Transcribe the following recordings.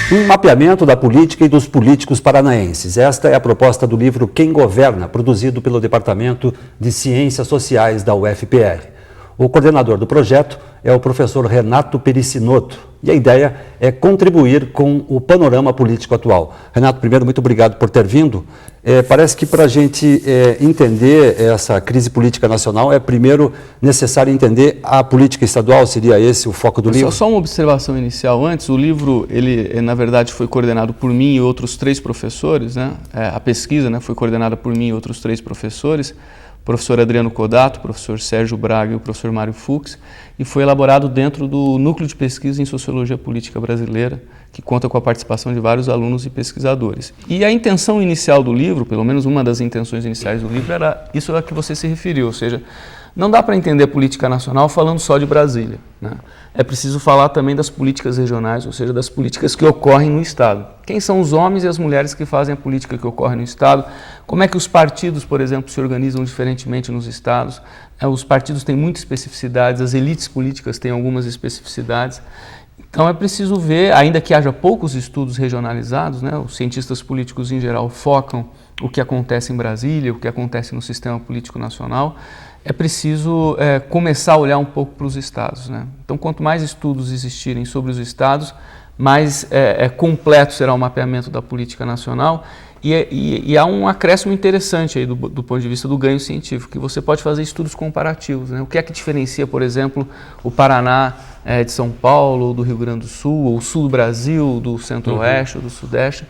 Um mapeamento da política e dos políticos paranaenses. Esta é a proposta do livro Quem Governa, produzido pelo Departamento de Ciências Sociais da UFPR. O coordenador do projeto é o professor Renato Pericinoto e a ideia é contribuir com o panorama político atual. Renato, primeiro, muito obrigado por ter vindo. Parece que para a gente entender essa crise política nacional é primeiro necessário entender a política estadual, seria esse o foco do livro? Só uma observação inicial antes, o livro, ele na verdade foi coordenado por mim e outros 3 professores, né? A pesquisa, né, foi coordenada por mim e outros 3 professores, o professor Adriano Codato, o professor Sérgio Braga e o professor Mário Fux, e foi elaborado dentro do Núcleo de Pesquisa em Sociologia Política Brasileira, que conta com a participação de vários alunos e pesquisadores. E a intenção inicial do livro, pelo menos uma das intenções iniciais do livro, era isso a que você se referiu, ou seja, não dá para entender a política nacional falando só de Brasília, né? É preciso falar também das políticas regionais, ou seja, das políticas que ocorrem no Estado. Quem são os homens e as mulheres que fazem a política que ocorre no Estado? Como é que os partidos, por exemplo, se organizam diferentemente nos estados? Os partidos têm muitas especificidades, as elites políticas têm algumas especificidades. Então é preciso ver, ainda que haja poucos estudos regionalizados, né, os cientistas políticos em geral focam o que acontece em Brasília, o que acontece no sistema político nacional, é preciso começar a olhar um pouco para os estados, né? Então, quanto mais estudos existirem sobre os estados, mais completo será o mapeamento da política nacional e há um acréscimo interessante aí do ponto de vista do ganho científico, que você pode fazer estudos comparativos, né? O que é que diferencia, por exemplo, o Paraná de São Paulo, ou do Rio Grande do Sul, ou o sul do Brasil, do centro-oeste ou do sudeste,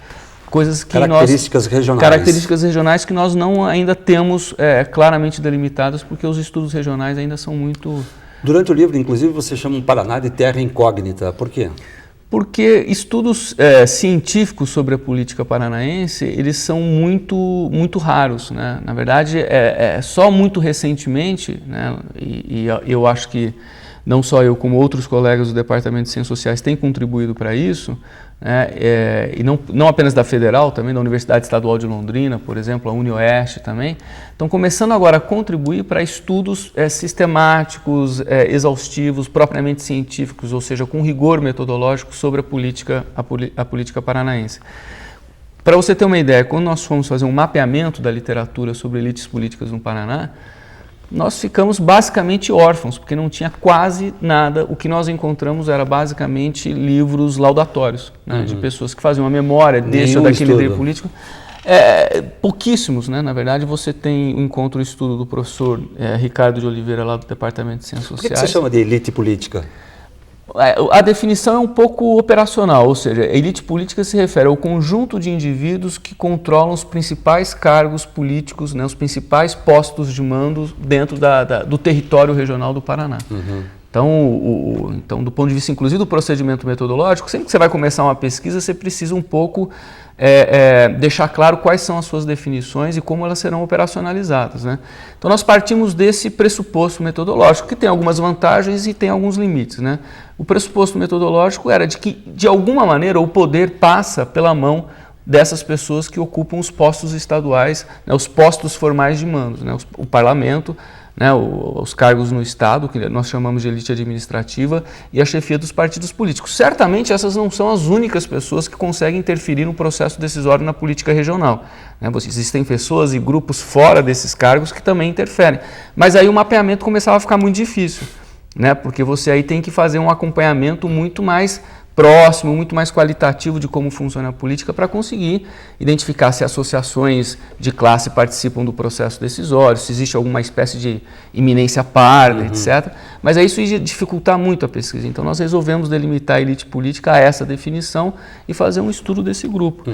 coisas que características regionais que nós não ainda temos claramente delimitadas, porque os estudos regionais ainda são muito... Durante o livro, inclusive, você chama o Paraná de terra incógnita. Por quê? Porque estudos científicos sobre a política paranaense, eles são muito raros, né? Na verdade, só muito recentemente, né? E eu acho que não só eu, como outros colegas do Departamento de Ciências Sociais têm contribuído para isso, né? E não apenas da Federal, também da Universidade Estadual de Londrina, por exemplo, a UniOeste também, estão começando agora a contribuir para estudos sistemáticos, exaustivos, propriamente científicos, ou seja, com rigor metodológico sobre a política paranaense. Para você ter uma ideia, quando nós fomos fazer um mapeamento da literatura sobre elites políticas no Paraná, nós ficamos basicamente órfãos, porque não tinha quase nada. O que nós encontramos era basicamente livros laudatórios, né, de pessoas que faziam uma memória daquele líder político. Pouquíssimos, né? Na verdade, você tem o encontro e estudo do professor Ricardo de Oliveira, lá do Departamento de Ciências Sociais. Por que você chama de elite política? A definição é um pouco operacional, ou seja, a elite política se refere ao conjunto de indivíduos que controlam os principais cargos políticos, né, os principais postos de mando dentro do território regional do Paraná. Então, do ponto de vista, inclusive, do procedimento metodológico, sempre que você vai começar uma pesquisa, você precisa um pouco deixar claro quais são as suas definições e como elas serão operacionalizadas, né? Então, nós partimos desse pressuposto metodológico, que tem algumas vantagens e tem alguns limites, né? O pressuposto metodológico era de que, de alguma maneira, o poder passa pela mão dessas pessoas que ocupam os postos estaduais, né, os postos formais de mando, né, o parlamento, né, os cargos no Estado, que nós chamamos de elite administrativa, e a chefia dos partidos políticos. Certamente essas não são as únicas pessoas que conseguem interferir no processo decisório na política regional, né? Existem pessoas e grupos fora desses cargos que também interferem. Mas aí o mapeamento começava a ficar muito difícil, né? Porque você aí tem que fazer um acompanhamento muito mais próximo, muito mais qualitativo de como funciona a política para conseguir identificar se associações de classe participam do processo decisório, se existe alguma espécie de iminência parda, etc. Mas aí isso ia dificultar muito a pesquisa. Então nós resolvemos delimitar a elite política a essa definição e fazer um estudo desse grupo.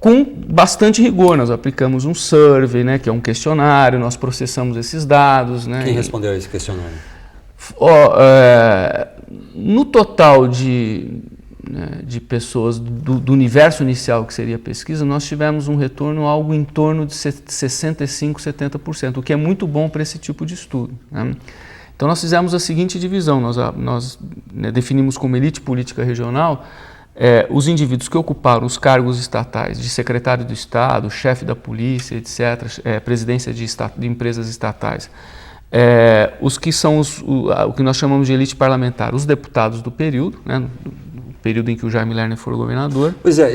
Com bastante rigor, nós aplicamos um survey, né, que é um questionário, nós processamos esses dados. Né, Quem respondeu a esse questionário? No total de pessoas do universo inicial que seria a pesquisa, nós tivemos um retorno algo em torno de 65%, 70%, o que é muito bom para esse tipo de estudo, né? Então nós fizemos a seguinte divisão, nós definimos como elite política regional os indivíduos que ocuparam os cargos estatais de secretário do Estado, chefe da polícia, etc., presidência de empresas estatais. Os que são o que nós chamamos de elite parlamentar, os deputados do período, né, período em que o Jaime Lerner foi governador. Pois é,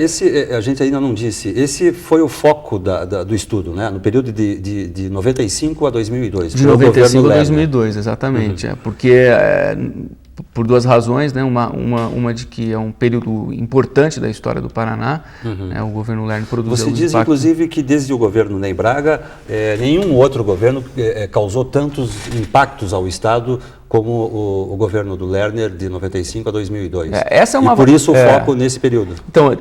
a gente ainda não disse, esse foi o foco do estudo, né? No período de 95 a 2002. De 95 a 2002, exatamente. Porque por duas razões, né? Uma de que é um período importante da história do Paraná, né? O governo Lerner produziu Você diz, inclusive, que desde o governo Ney Braga, nenhum outro governo causou tantos impactos ao Estado como o governo do Lerner de 95 a 2002. E por isso o foco nesse período. Então,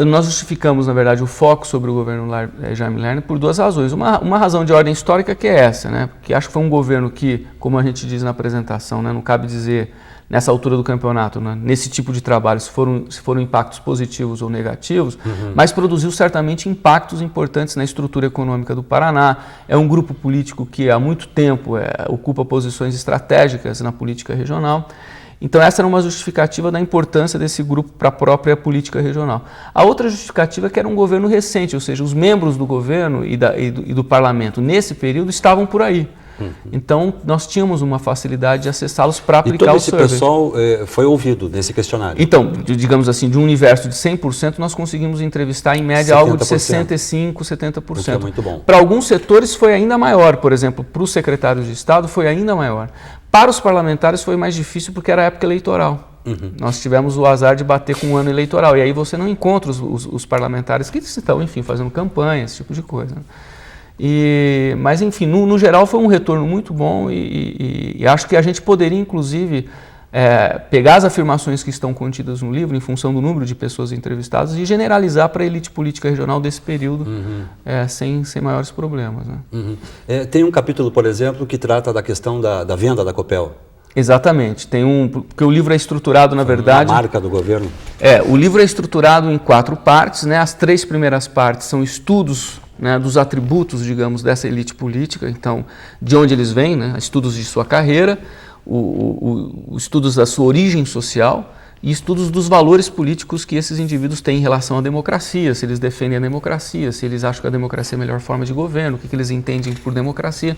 nós justificamos, na verdade, o foco sobre o governo Jaime Lerner por duas razões. Uma razão de ordem histórica que é essa, né? Porque acho que foi um governo que, como a gente diz na apresentação, né? Não cabe dizer nessa altura do campeonato, né? Nesse tipo de trabalho, se foram impactos positivos ou negativos, mas produziu certamente impactos importantes na estrutura econômica do Paraná. É um grupo político que há muito tempo ocupa posições estratégicas na política regional. Então essa era uma justificativa da importância desse grupo para a própria política regional. A outra justificativa é que era um governo recente, ou seja, os membros do governo e do parlamento nesse período estavam por aí. Então, nós tínhamos uma facilidade de acessá-los para aplicar o survey. E todo esse pessoal foi ouvido nesse questionário? Então, digamos assim, de um universo de 100%, nós conseguimos entrevistar em média 70%. Algo de 65%, 70%. O que é muito bom. Para alguns setores foi ainda maior, por exemplo, para os secretários de Estado foi ainda maior. Para os parlamentares foi mais difícil porque era época eleitoral. Nós tivemos o azar de bater com um ano eleitoral, e aí você não encontra os parlamentares que estão, enfim, fazendo campanha, esse tipo de coisa. Mas, enfim, no geral foi um retorno muito bom e acho que a gente poderia, inclusive, pegar as afirmações que estão contidas no livro, em função do número de pessoas entrevistadas, e generalizar para a elite política regional desse período sem maiores problemas. Né? Tem um capítulo, por exemplo, que trata da questão da venda da Copel. Exatamente. Porque o livro é estruturado, na verdade... A marca do governo. O livro é estruturado em 4 partes, né? As 3 primeiras partes são estudos, né, dos atributos, digamos, dessa elite política, então, de onde eles vêm, né, estudos de sua carreira, estudos da sua origem social e estudos dos valores políticos que esses indivíduos têm em relação à democracia, se eles defendem a democracia, se eles acham que a democracia é a melhor forma de governo, o que eles entendem por democracia.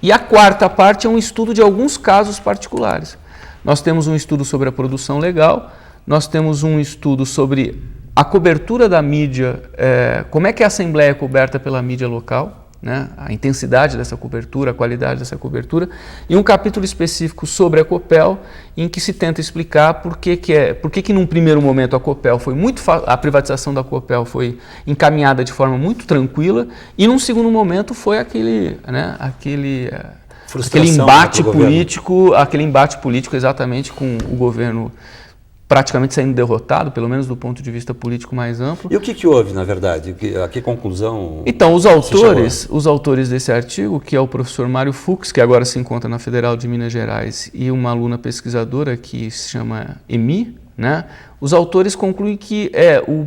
E a 4ª parte é um estudo de alguns casos particulares. Nós temos um estudo sobre a produção legal, nós temos um estudo sobre a cobertura da mídia, como é que a Assembleia é coberta pela mídia local, né? A intensidade dessa cobertura, a qualidade dessa cobertura, e um capítulo específico sobre a Copel, em que se tenta explicar por que num primeiro momento a Copel a privatização da Copel foi encaminhada de forma muito tranquila, e num segundo momento foi aquele embate político exatamente com o governo praticamente saindo derrotado, pelo menos do ponto de vista político mais amplo. E o que houve, na verdade? A que conclusão? Então, os autores desse artigo, que é o professor Mário Fux, que agora se encontra na Federal de Minas Gerais, e uma aluna pesquisadora que se chama Emi, né? Os autores concluem que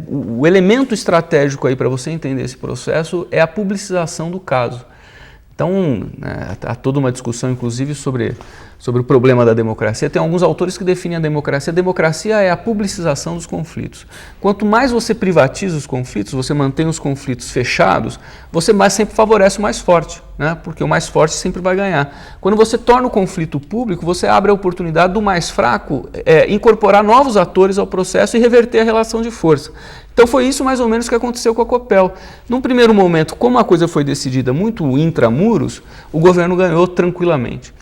o elemento estratégico aí para você entender esse processo é a publicização do caso. Então, há toda uma discussão, inclusive, sobre o problema da democracia. Tem alguns autores que definem a democracia. A democracia é a publicização dos conflitos. Quanto mais você privatiza os conflitos, você mantém os conflitos fechados, você sempre favorece o mais forte, né? Porque o mais forte sempre vai ganhar. Quando você torna o conflito público, você abre a oportunidade do mais fraco incorporar novos atores ao processo e reverter a relação de força. Então foi isso mais ou menos que aconteceu com a Copel. Num primeiro momento, como a coisa foi decidida muito intramuros, o governo ganhou tranquilamente.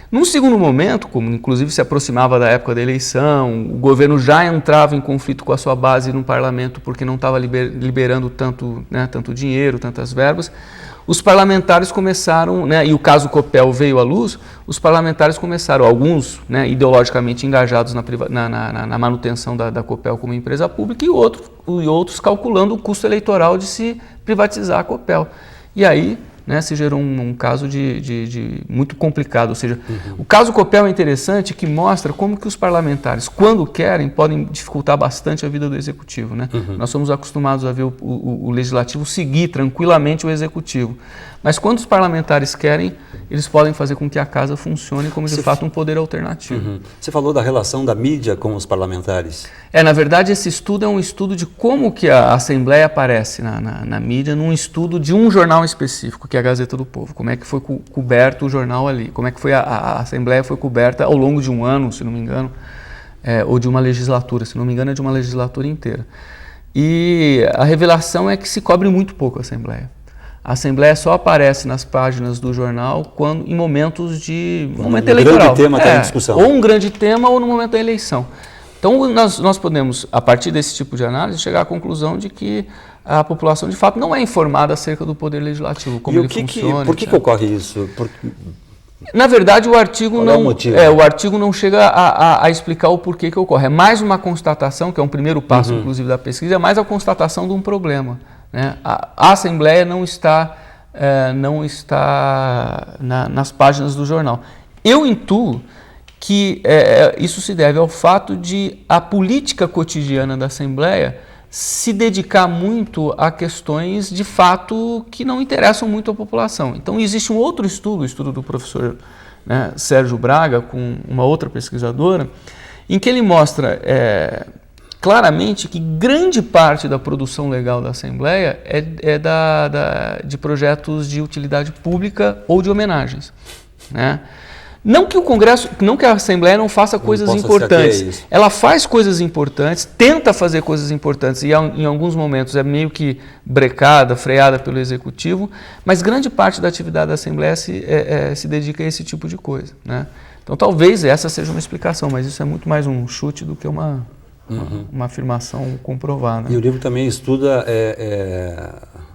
Num segundo momento, como inclusive se aproximava da época da eleição, o governo já entrava em conflito com a sua base no parlamento porque não estava liberando tanto dinheiro, tantas verbas, os parlamentares começaram, e o caso Copel veio à luz, os parlamentares começaram, alguns ideologicamente engajados na manutenção da Copel como empresa pública e outros calculando o custo eleitoral de se privatizar a Copel. E aí se gerou um caso de muito complicado, ou seja, o caso Copel é interessante que mostra como que os parlamentares, quando querem, podem dificultar bastante a vida do executivo. Nós somos acostumados a ver o legislativo seguir tranquilamente o executivo, mas quando os parlamentares querem, eles podem fazer com que a casa funcione como de fato um poder alternativo. Você falou da relação da mídia com os parlamentares. Na verdade, esse estudo é um estudo de como que a Assembleia aparece na mídia, num estudo de um jornal específico, que é a Gazeta do Povo. Como é que foi coberto o jornal ali, como é que a Assembleia foi coberta ao longo de um ano, se não me engano, ou de uma legislatura, se não me engano é de uma legislatura inteira. E a revelação é que se cobre muito pouco a Assembleia. A Assembleia só aparece nas páginas do jornal em momentos de momento eleitoral. Um grande tema está em discussão. Ou um grande tema ou no momento da eleição. Então nós podemos, a partir desse tipo de análise, chegar à conclusão de que a população de fato não é informada acerca do poder legislativo, como ele funciona. Por que ocorre isso? Na verdade, o artigo o artigo não chega a explicar o porquê que ocorre. É mais uma constatação, que é um primeiro passo, inclusive, da pesquisa, é mais a constatação de um problema. Né? A Assembleia não está nas páginas do jornal. Eu intuo que isso se deve ao fato de a política cotidiana da Assembleia se dedicar muito a questões de fato que não interessam muito à população. Então existe um outro estudo, o estudo do professor Sérgio Braga, com uma outra pesquisadora, em que ele mostra claramente que grande parte da produção legal da Assembleia é de projetos de utilidade pública ou de homenagens, né? Não que o Congresso, não que a Assembleia não faça coisas importantes. Ela faz coisas importantes, tenta fazer coisas importantes e em alguns momentos é meio que brecada, freada pelo Executivo, mas grande parte da atividade da Assembleia se dedica a esse tipo de coisa, né? Então talvez essa seja uma explicação, mas isso é muito mais um chute do que uma afirmação comprovada. E o livro também estuda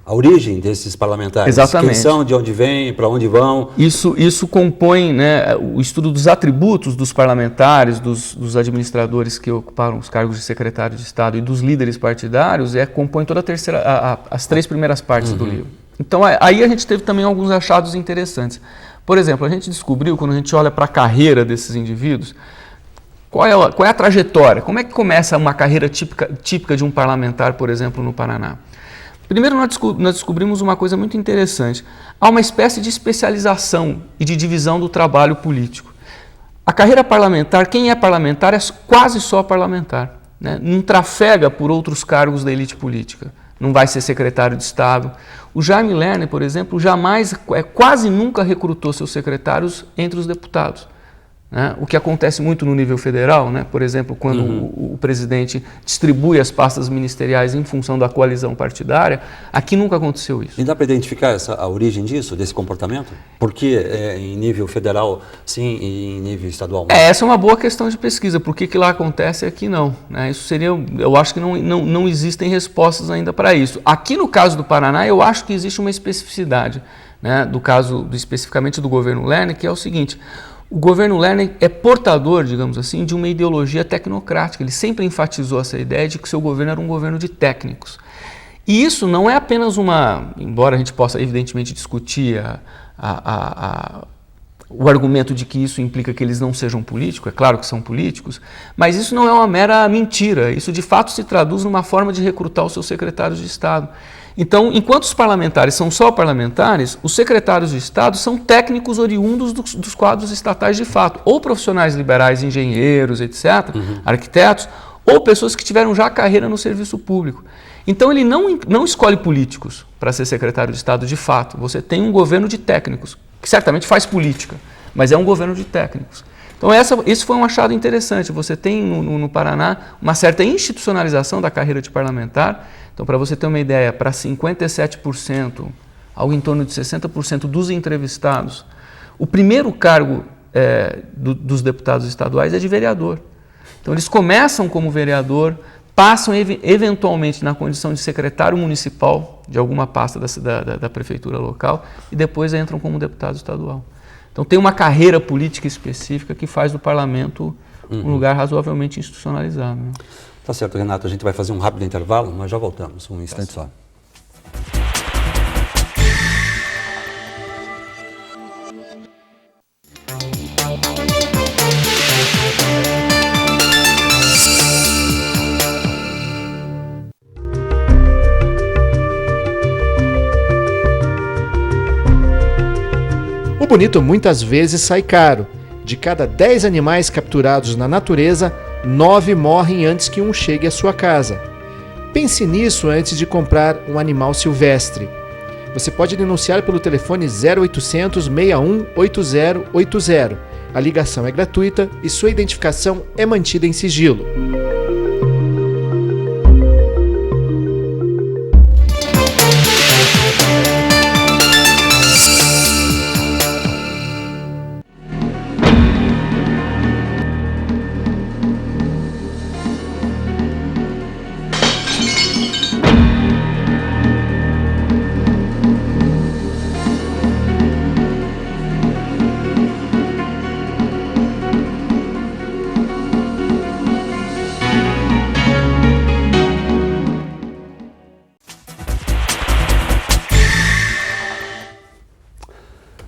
a origem desses parlamentares. Exatamente. Quem são, de onde vêm, para onde vão. Isso compõe, né, o estudo dos atributos dos parlamentares, dos administradores que ocuparam os cargos de secretário de Estado e dos líderes partidários, compõe toda as 3 primeiras partes do livro. Então aí a gente teve também alguns achados interessantes. Por exemplo, a gente descobriu, quando a gente olha para a carreira desses indivíduos, qual é a trajetória? Como é que começa uma carreira típica de um parlamentar, por exemplo, no Paraná? Primeiro, nós descobrimos uma coisa muito interessante. Há uma espécie de especialização e de divisão do trabalho político. A carreira parlamentar, quem é parlamentar é quase só parlamentar, né? Não trafega por outros cargos da elite política. Não vai ser secretário de Estado. O Jaime Lerner, por exemplo, quase nunca recrutou seus secretários entre os deputados. Né? O que acontece muito no nível federal, né? Por exemplo, quando o presidente distribui as pastas ministeriais em função da coalizão partidária, aqui nunca aconteceu isso. E dá para identificar a origem disso, desse comportamento? Por que em nível federal sim e em nível estadual não? Essa é uma boa questão de pesquisa. Por que lá acontece e aqui não? Né? Isso seria, eu acho que não existem respostas ainda para isso. Aqui no caso do Paraná, eu acho que existe uma especificidade, né? Do caso especificamente do governo Lerner, que é o seguinte: o governo Lerner é portador, digamos assim, de uma ideologia tecnocrática. Ele sempre enfatizou essa ideia de que seu governo era um governo de técnicos. E isso não é apenas embora a gente possa evidentemente discutir o argumento de que isso implica que eles não sejam políticos, é claro que são políticos, mas isso não é uma mera mentira. Isso de fato se traduz numa forma de recrutar os seus secretários de Estado. Então, enquanto os parlamentares são só parlamentares, os secretários de Estado são técnicos oriundos dos quadros estatais de fato, ou profissionais liberais, engenheiros, etc., arquitetos, ou pessoas que tiveram já carreira no serviço público. Então, ele não escolhe políticos para ser secretário de Estado de fato. Você tem um governo de técnicos, que certamente faz política, mas é um governo de técnicos. Então, esse foi um achado interessante. Você tem no Paraná uma certa institucionalização da carreira de parlamentar. Então, para você ter uma ideia, para 57%, algo em torno de 60% dos entrevistados, o primeiro cargo dos deputados estaduais é de vereador. Então, eles começam como vereador, passam eventualmente na condição de secretário municipal de alguma pasta da prefeitura local e depois entram como deputado estadual. Então, tem uma carreira política específica que faz do parlamento um lugar razoavelmente institucionalizado, né? Tá certo, Renato. A gente vai fazer um rápido intervalo, mas já voltamos. Um instante só. O bonito muitas vezes sai caro. De cada 10 animais capturados na natureza, 9 morrem antes que um chegue à sua casa. Pense nisso antes de comprar um animal silvestre. você pode denunciar pelo telefone 0800 61 8080. A ligação é gratuita e sua identificação é mantida em sigilo.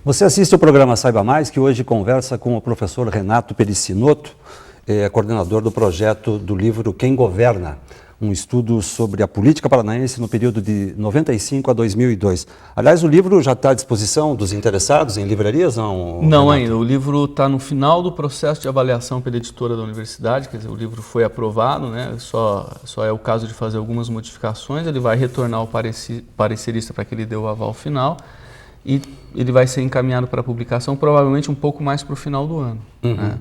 Você assiste o programa Saiba Mais, que hoje conversa com o professor Renato Pericinoto, coordenador do projeto do livro Quem Governa, um estudo sobre a política paranaense no período de 95 a 2002. Aliás, o livro já está à disposição dos interessados em livrarias? Não ainda. O livro está no final do processo de avaliação pela editora da universidade, quer dizer, o livro foi aprovado, né? Só é o caso de fazer algumas modificações, ele vai retornar ao parecerista para que ele dê o aval final. E ele vai ser encaminhado para publicação provavelmente um pouco mais para o final do ano. Né?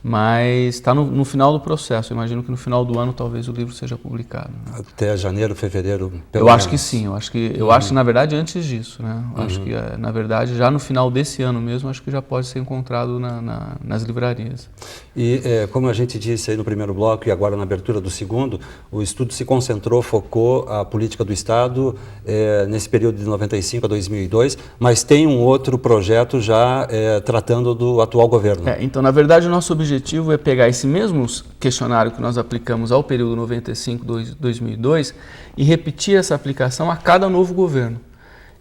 Mas está no final do processo. Eu imagino que no final do ano talvez o livro seja publicado. Né? Até janeiro, fevereiro, eu acho que sim. Eu acho que na verdade antes disso. Né? Acho que na verdade já no final desse ano mesmo acho que já pode ser encontrado nas livrarias. E como a gente disse aí no primeiro bloco e agora na abertura do segundo, o estudo se concentrou, focou a política do Estado nesse período de 95 a 2002, mas tem um outro projeto já tratando do atual governo. Então, na verdade, o nosso objetivo é pegar esse mesmo questionário que nós aplicamos ao período 95-2002 e repetir essa aplicação a cada novo governo.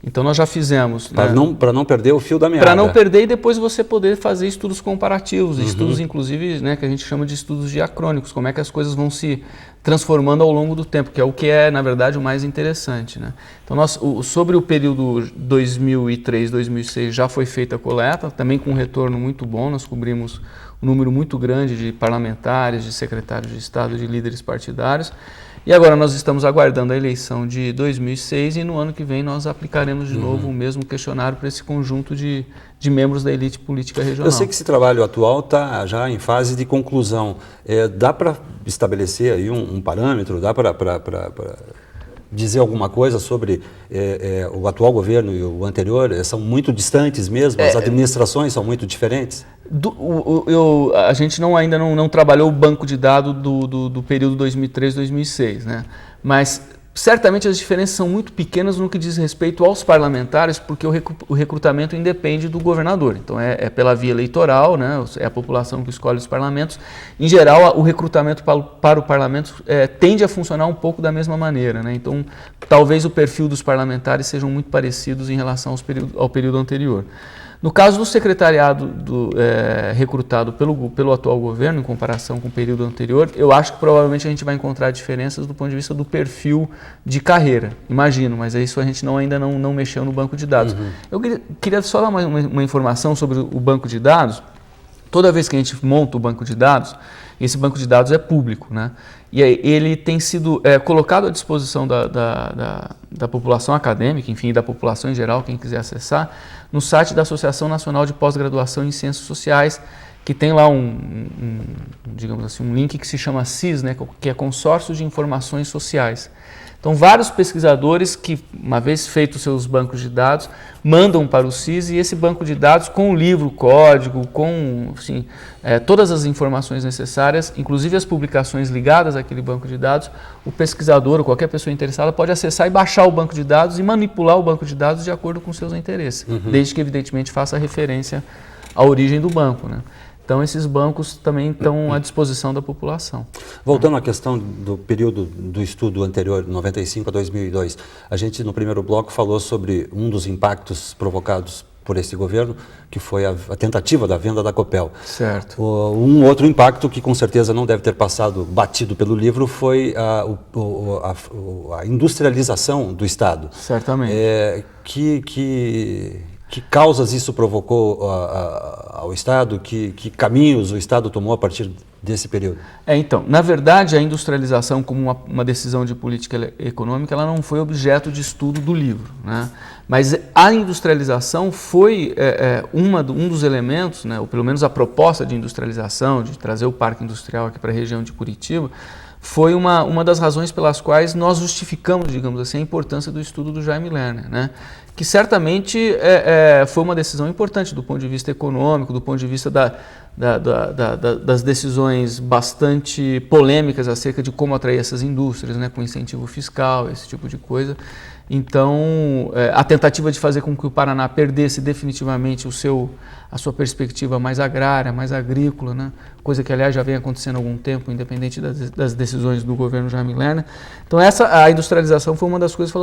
Então nós já fizemos... Para não perder o fio da meada. Para não perder e depois você poder fazer estudos comparativos, estudos inclusive, né, que a gente chama de estudos diacrônicos, como é que as coisas vão se transformando ao longo do tempo, que é o que é, na verdade, o mais interessante. Né? Então sobre o período 2003-2006 já foi feita a coleta, também com um retorno muito bom, nós cobrimos um número muito grande de parlamentares, de secretários de Estado, de líderes partidários. E agora nós estamos aguardando a eleição de 2006 e no ano que vem nós aplicaremos de novo o mesmo questionário para esse conjunto de membros da elite política regional. Eu sei que esse trabalho atual está já em fase de conclusão. Dá para estabelecer aí um parâmetro? Dá para dizer alguma coisa sobre o atual governo e o anterior? São muito distantes mesmo? As administrações são muito diferentes? A gente ainda não trabalhou o banco de dados do período 2003-2006, né? Mas certamente as diferenças são muito pequenas no que diz respeito aos parlamentares, porque o recrutamento independe do governador. Então é pela via eleitoral, né? É a população que escolhe os parlamentos. Em geral, o recrutamento para o parlamento tende a funcionar um pouco da mesma maneira, né? Então talvez o perfil dos parlamentares sejam muito parecidos em relação ao período anterior. No caso do secretariado recrutado pelo atual governo, em comparação com o período anterior, eu acho que provavelmente a gente vai encontrar diferenças do ponto de vista do perfil de carreira, imagino, mas isso a gente ainda não mexeu no banco de dados. Eu queria só dar uma informação sobre o banco de dados. Toda vez que a gente monta o banco de dados, esse banco de dados é público, né? E aí ele tem sido colocado à disposição da população acadêmica, enfim, da população em geral, quem quiser acessar, no site da Associação Nacional de Pós-Graduação em Ciências Sociais, que tem lá digamos assim, um link que se chama CIS, né, que é Consórcio de Informações Sociais. Então, vários pesquisadores que, uma vez feitos seus bancos de dados, mandam para o CIS e esse banco de dados com o livro, código, com todas as informações necessárias, inclusive as publicações ligadas àquele banco de dados, o pesquisador ou qualquer pessoa interessada pode acessar e baixar o banco de dados e manipular o banco de dados de acordo com seus interesses, desde que, evidentemente, faça referência à origem do banco, né? Então, esses bancos também estão à disposição da população. Voltando à questão do período do estudo anterior, 95 a 2002, a gente no primeiro bloco falou sobre um dos impactos provocados por esse governo, que foi a tentativa da venda da Copel. Certo. Um outro impacto que com certeza não deve ter passado batido pelo livro foi a industrialização do Estado. Certamente. Que causas isso provocou ao Estado? Que caminhos o Estado tomou a partir desse período? Então, na verdade, a industrialização como uma decisão de política econômica, ela não foi objeto de estudo do livro, né? Mas a industrialização foi um dos elementos, né, ou pelo menos a proposta de industrialização, de trazer o parque industrial aqui para a região de Curitiba, foi uma das razões pelas quais nós justificamos, digamos assim, a importância do estudo do Jaime Lerner, né? Que certamente foi uma decisão importante do ponto de vista econômico, do ponto de vista das decisões bastante polêmicas acerca de como atrair essas indústrias, né, com incentivo fiscal, esse tipo de coisa. Então, a tentativa de fazer com que o Paraná perdesse definitivamente a sua perspectiva mais agrária, mais agrícola, né? Coisa que, aliás, já vem acontecendo há algum tempo, independente das decisões do governo Jaime Lerner. Então, a industrialização foi uma das coisas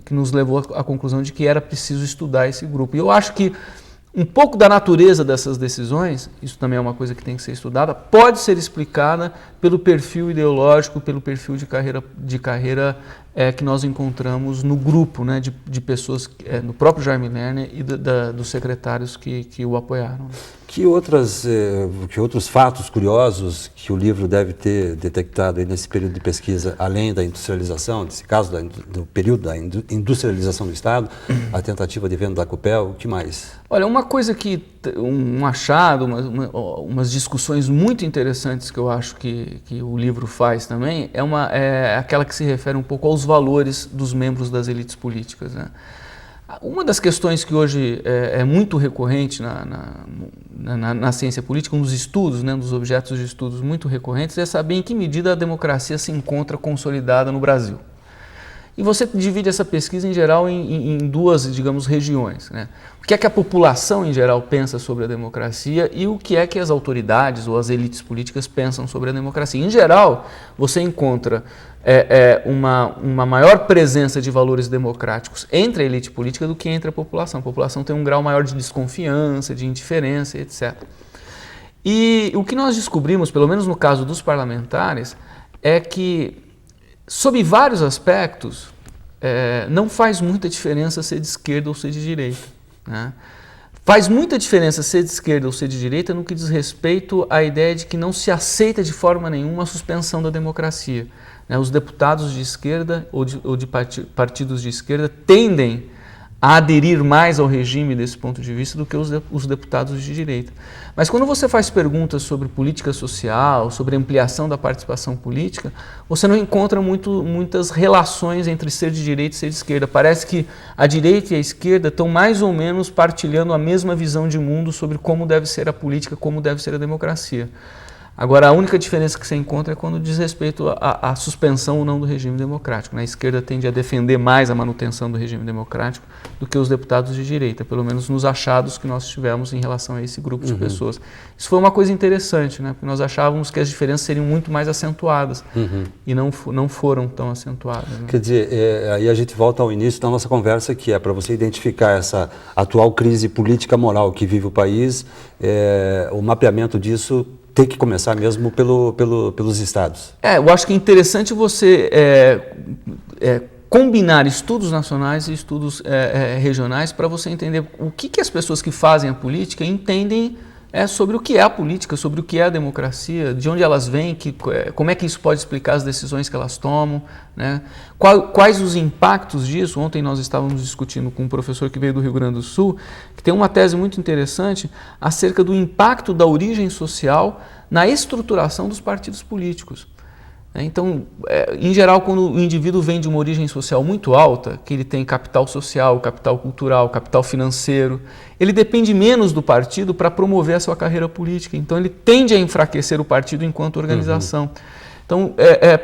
que nos levou à conclusão de que era preciso estudar esse grupo. E eu acho que um pouco da natureza dessas decisões, isso também é uma coisa que tem que ser estudada, pode ser explicada pelo perfil ideológico, pelo perfil de carreira que nós encontramos no grupo, né, de pessoas, no próprio Jaime Lerner e dos secretários que o apoiaram. Que outros fatos curiosos que o livro deve ter detectado aí nesse período de pesquisa, além da industrialização, nesse caso do período da industrialização do Estado, a tentativa de venda da Copel, o que mais? Olha, uma coisa um achado, umas discussões muito interessantes que eu acho que o livro faz também, é aquela que se refere um pouco aos valores dos membros das elites políticas, né? Uma das questões que hoje é muito recorrente na ciência política, um dos estudos, né, um dos objetos de estudos muito recorrentes, é saber em que medida a democracia se encontra consolidada no Brasil. E você divide essa pesquisa em geral em duas, digamos, regiões, né? O que é que a população em geral pensa sobre a democracia e o que é que as autoridades ou as elites políticas pensam sobre a democracia. Em geral, você encontra uma maior presença de valores democráticos entre a elite política do que entre a população. A população tem um grau maior de desconfiança, de indiferença, etc. E o que nós descobrimos, pelo menos no caso dos parlamentares, é que, sob vários aspectos, não faz muita diferença ser de esquerda ou ser de direita, né? Faz muita diferença ser de esquerda ou ser de direita no que diz respeito à ideia de que não se aceita de forma nenhuma a suspensão da democracia, né? Os deputados de esquerda ou de partidos de esquerda tendem a aderir mais ao regime desse ponto de vista do que os deputados de direita. Mas quando você faz perguntas sobre política social, sobre ampliação da participação política, você não encontra muitas relações entre ser de direita e ser de esquerda. Parece que a direita e a esquerda estão mais ou menos partilhando a mesma visão de mundo sobre como deve ser a política, como deve ser a democracia. Agora, a única diferença que você encontra é quando diz respeito à suspensão ou não do regime democrático, né? A esquerda tende a defender mais a manutenção do regime democrático do que os deputados de direita, pelo menos nos achados que nós tivemos em relação a esse grupo de pessoas. Isso foi uma coisa interessante, né? Porque nós achávamos que as diferenças seriam muito mais acentuadas e não foram tão acentuadas, né? Quer dizer, aí a gente volta ao início da nossa conversa, que é para você identificar essa atual crise política moral que vive o país, o mapeamento disso tem que começar mesmo pelos estados. Eu acho que é interessante você combinar estudos nacionais e estudos regionais para você entender o que as pessoas que fazem a política entendem sobre o que é a política, sobre o que é a democracia, de onde elas vêm, como é que isso pode explicar as decisões que elas tomam, né? Quais os impactos disso. Ontem nós estávamos discutindo com um professor que veio do Rio Grande do Sul, que tem uma tese muito interessante acerca do impacto da origem social na estruturação dos partidos políticos. Então, em geral, quando o indivíduo vem de uma origem social muito alta, que ele tem capital social, capital cultural, capital financeiro, ele depende menos do partido para promover a sua carreira política. Então, ele tende a enfraquecer o partido enquanto organização. Então,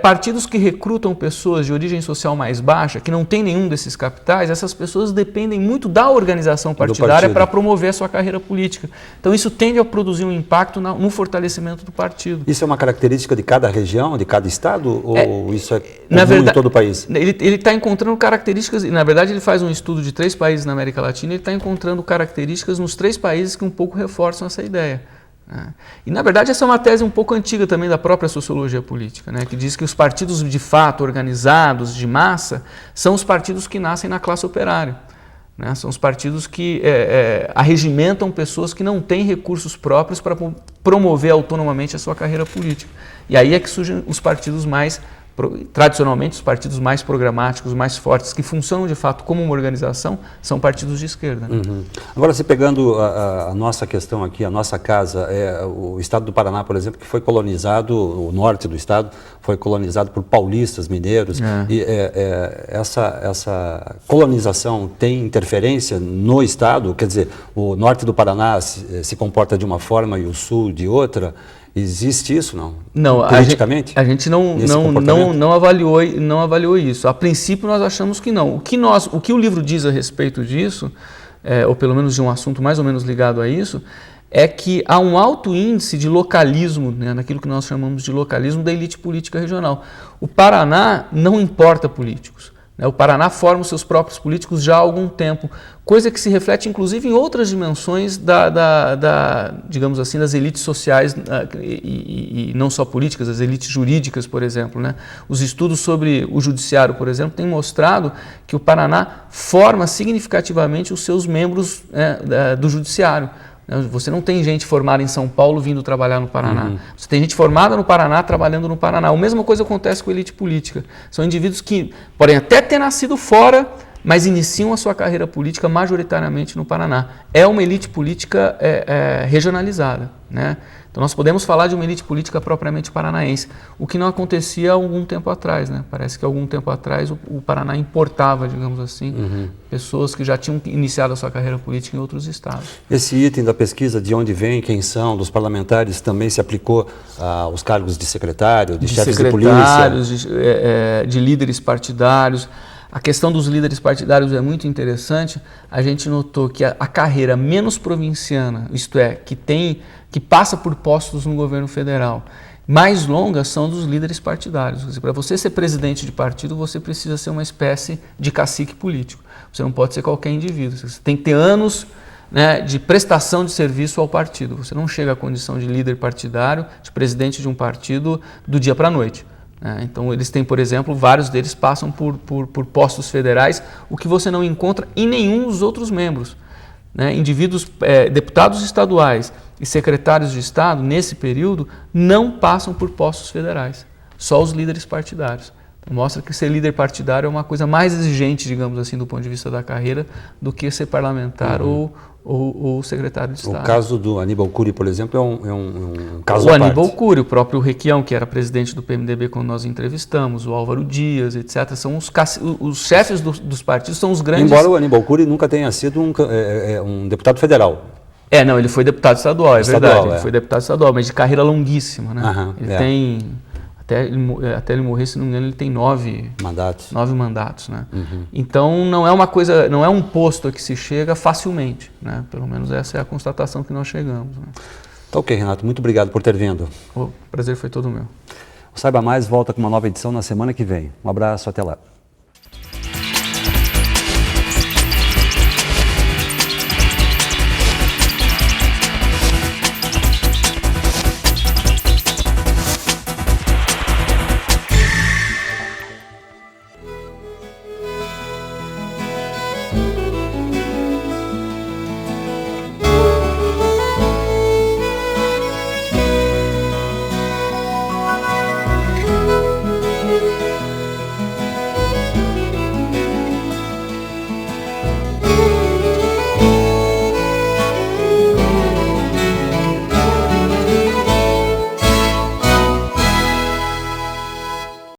partidos que recrutam pessoas de origem social mais baixa, que não tem nenhum desses capitais, essas pessoas dependem muito da organização partidária para promover a sua carreira política. Então, isso tende a produzir um impacto no fortalecimento do partido. Isso é uma característica de cada região, de cada estado, ou isso é comum em todo o país? Ele está encontrando características, e na verdade ele faz um estudo de 3 países na América Latina, ele está encontrando características nos 3 países que um pouco reforçam essa ideia. E, na verdade, essa é uma tese um pouco antiga também da própria sociologia política, né, que diz que os partidos de fato organizados, de massa, são os partidos que nascem na classe operária. né? São os partidos que arregimentam pessoas que não têm recursos próprios para promover autonomamente a sua carreira política. E aí é que surgem os partidos tradicionalmente, os partidos mais programáticos, mais fortes, que funcionam de fato como uma organização, são partidos de esquerda. Né? Uhum. Agora, se pegando a nossa questão aqui, a nossa casa, o estado do Paraná, por exemplo, que foi colonizado, o norte do estado, foi colonizado por paulistas, mineiros, e essa colonização tem interferência no estado? Quer dizer, o norte do Paraná se comporta de uma forma e o sul de outra? Existe isso, não? Não, politicamente? A gente não avaliou isso. A princípio nós achamos que não. O que o livro diz a respeito disso, ou pelo menos de um assunto mais ou menos ligado a isso, é que há um alto índice de localismo, né, naquilo que nós chamamos de localismo da elite política regional. O Paraná não importa políticos. O Paraná forma os seus próprios políticos já há algum tempo, coisa que se reflete inclusive em outras dimensões digamos assim, das elites sociais e não só políticas, as elites jurídicas, por exemplo. Né? Os estudos sobre o judiciário, por exemplo, têm mostrado que o Paraná forma significativamente os seus membros do judiciário. Você não tem gente formada em São Paulo vindo trabalhar no Paraná. Uhum. Você tem gente formada no Paraná trabalhando no Paraná. A mesma coisa acontece com a elite política. São indivíduos que podem até ter nascido fora, mas iniciam a sua carreira política majoritariamente no Paraná. É uma elite política regionalizada. Né? Então nós podemos falar de uma elite política propriamente paranaense, o que não acontecia há algum tempo atrás. Né? Parece que há algum tempo atrás o Paraná importava, digamos assim, pessoas que já tinham iniciado a sua carreira política em outros estados. Esse item da pesquisa, de onde vem, quem são, dos parlamentares, também se aplicou aos cargos de secretário, de chefes de polícia? De líderes partidários. A questão dos líderes partidários é muito interessante. A gente notou que a carreira menos provinciana, isto é, que passa por postos no governo federal, mais longas são dos líderes partidários. Para você ser presidente de partido, você precisa ser uma espécie de cacique político. Você não pode ser qualquer indivíduo. Você tem que ter anos, né, de prestação de serviço ao partido. Você não chega à condição de líder partidário, de presidente de um partido do dia para a noite. Então eles têm, por exemplo, vários deles passam por postos federais, o que você não encontra em nenhum dos outros membros. Indivíduos, deputados estaduais e secretários de Estado, nesse período, não passam por postos federais, só os líderes partidários. Então, mostra que ser líder partidário é uma coisa mais exigente, digamos assim, do ponto de vista da carreira, do que ser parlamentar ou secretário de Estado. O caso do Aníbal Cury, por exemplo, é um caso à parte. O Aníbal Cury, o próprio Requião, que era presidente do PMDB quando nós entrevistamos, o Álvaro Dias, etc. São os chefes dos partidos, são os grandes... Embora o Aníbal Cury nunca tenha sido um deputado federal. Não, ele foi deputado estadual, verdade. Ele foi deputado estadual, mas de carreira longuíssima. Né? Ele tem... Até ele morrer, se não me engano, ele tem 9 mandatos. Né? Então não é uma coisa, não é um posto a que se chega facilmente. Né? Pelo menos essa é a constatação que nós chegamos. Né? Tá ok, Renato, muito obrigado por ter vindo. O prazer foi todo meu. O Saiba Mais volta com uma nova edição na semana que vem. Um abraço, até lá.